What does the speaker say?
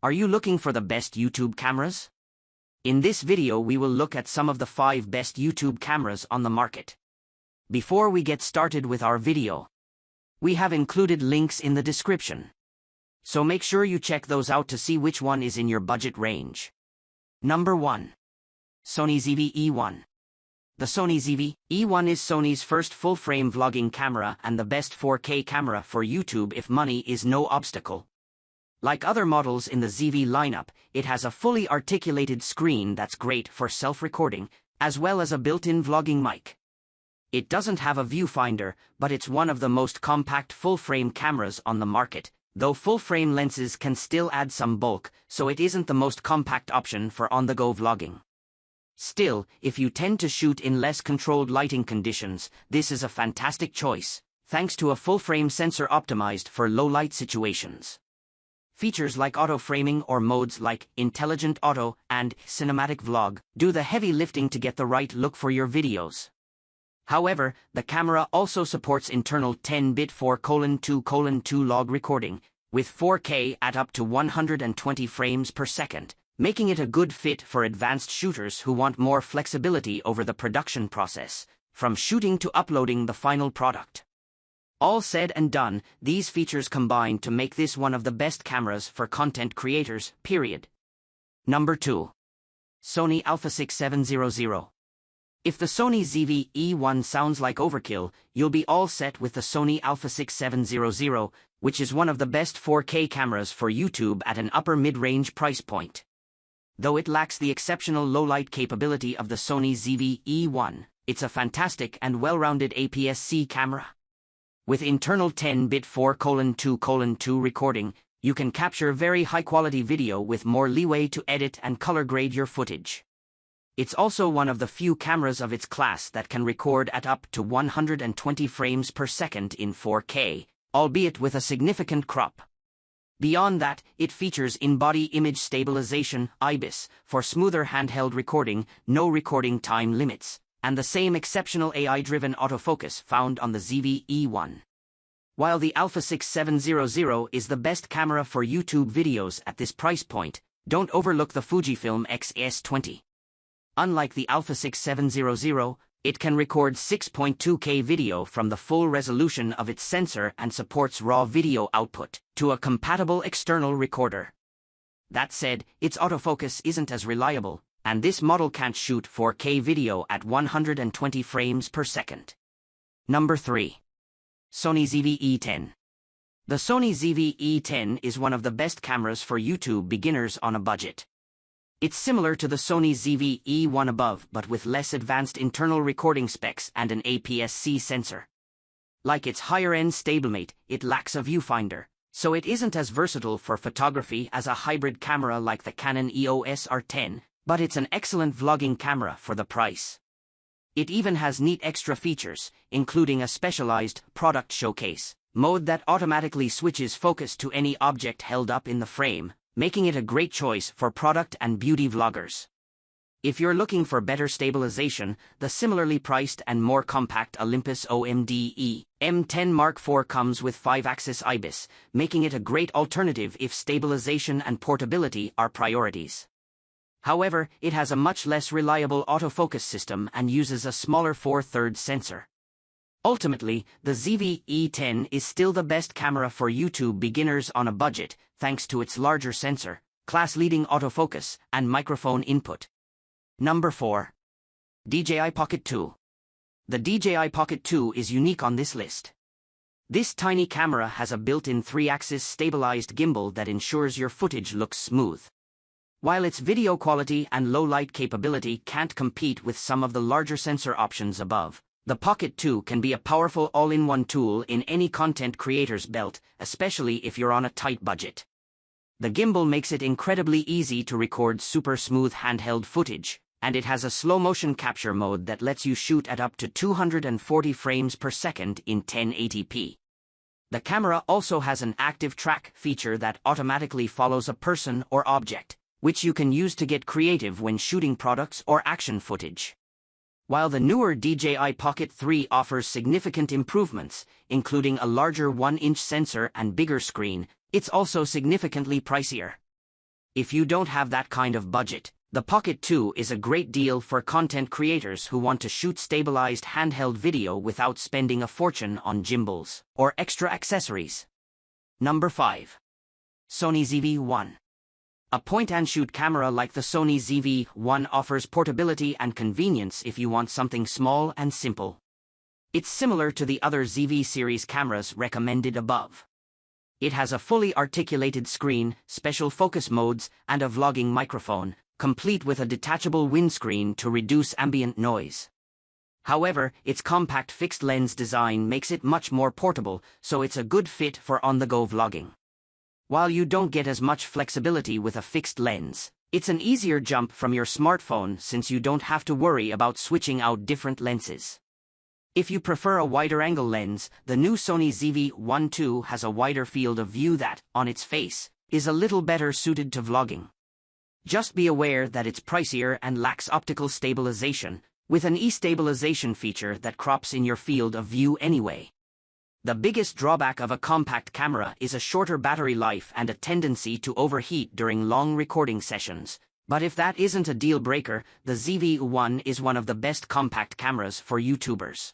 Are you looking for the best YouTube cameras? In this video we will look at some of the 5 best YouTube cameras on the market. Before we get started with our video, we have included links in the description. So make sure you check those out to see which one is in your budget range. Number 1. Sony ZV-E1. The Sony ZV-E1 is Sony's first full-frame vlogging camera and the best 4K camera for YouTube if money is no obstacle. Like other models in the ZV lineup, it has a fully articulated screen that's great for self-recording, as well as a built-in vlogging mic. It doesn't have a viewfinder, but it's one of the most compact full-frame cameras on the market, though full-frame lenses can still add some bulk, so it isn't the most compact option for on-the-go vlogging. Still, if you tend to shoot in less controlled lighting conditions, this is a fantastic choice, thanks to a full-frame sensor optimized for low-light situations. Features like auto-framing or modes like Intelligent Auto and Cinematic Vlog do the heavy lifting to get the right look for your videos. However, the camera also supports internal 10-bit 4:2:2 log recording, with 4K at up to 120 frames per second, making it a good fit for advanced shooters who want more flexibility over the production process, from shooting to uploading the final product. All said and done, these features combine to make this one of the best cameras for content creators, period. Number 2. Sony α6700. If the Sony ZV-E1 sounds like overkill, you'll be all set with the Sony α6700, which is one of the best 4K cameras for YouTube at an upper mid-range price point. Though it lacks the exceptional low-light capability of the Sony ZV-E1, it's a fantastic and well-rounded APS-C camera. With internal 10-bit 4:2:2 recording, you can capture very high-quality video with more leeway to edit and color grade your footage. It's also one of the few cameras of its class that can record at up to 120 frames per second in 4K, albeit with a significant crop. Beyond that, it features in-body image stabilization (IBIS) for smoother handheld recording, no recording time limits, and the same exceptional AI-driven autofocus found on the ZV-E1. While the α6700 is the best camera for YouTube videos at this price point, don't overlook the Fujifilm X-S20. Unlike the α6700, it can record 6.2K video from the full resolution of its sensor and supports raw video output to a compatible external recorder. That said, its autofocus isn't as reliable, and this model can't shoot 4K video at 120 frames per second. Number 3. Sony ZV-E10. The Sony ZV-E10 is one of the best cameras for YouTube beginners on a budget. It's similar to the Sony ZV-E1 above, but with less advanced internal recording specs and an APS-C sensor. Like its higher-end stablemate, it lacks a viewfinder, so it isn't as versatile for photography as a hybrid camera like the Canon EOS R10, but it's an excellent vlogging camera for the price. It even has neat extra features, including a specialized product showcase mode that automatically switches focus to any object held up in the frame, making it a great choice for product and beauty vloggers. If you're looking for better stabilization, the similarly priced and more compact Olympus OMD-E-M10 Mark IV comes with 5-axis IBIS, making it a great alternative if stabilization and portability are priorities. However, it has a much less reliable autofocus system and uses a smaller 4/3 sensor. Ultimately, the ZV-E10 is still the best camera for YouTube beginners on a budget, thanks to its larger sensor, class-leading autofocus, and microphone input. Number 4. DJI Pocket 2. The DJI Pocket 2 is unique on this list. This tiny camera has a built-in 3-axis stabilized gimbal that ensures your footage looks smooth. While its video quality and low-light capability can't compete with some of the larger sensor options above, the Pocket 2 can be a powerful all-in-one tool in any content creator's belt, especially if you're on a tight budget. The gimbal makes it incredibly easy to record super smooth handheld footage, and it has a slow-motion capture mode that lets you shoot at up to 240 frames per second in 1080p. The camera also has an active track feature that automatically follows a person or object, which you can use to get creative when shooting products or action footage. While the newer DJI Pocket 3 offers significant improvements, including a larger 1-inch sensor and bigger screen, it's also significantly pricier. If you don't have that kind of budget, the Pocket 2 is a great deal for content creators who want to shoot stabilized handheld video without spending a fortune on gimbals or extra accessories. Number 5. Sony ZV-1. A point-and-shoot camera like the Sony ZV-1 offers portability and convenience if you want something small and simple. It's similar to the other ZV series cameras recommended above. It has a fully articulated screen, special focus modes, and a vlogging microphone, complete with a detachable windscreen to reduce ambient noise. However, its compact fixed lens design makes it much more portable, so it's a good fit for on-the-go vlogging. While you don't get as much flexibility with a fixed lens, it's an easier jump from your smartphone since you don't have to worry about switching out different lenses. If you prefer a wider angle lens, the new Sony ZV-1 2 has a wider field of view that, on its face, is a little better suited to vlogging. Just be aware that it's pricier and lacks optical stabilization, with an e-stabilization feature that crops in your field of view anyway. The biggest drawback of a compact camera is a shorter battery life and a tendency to overheat during long recording sessions. But if that isn't a deal breaker, the ZV-1 is one of the best compact cameras for YouTubers.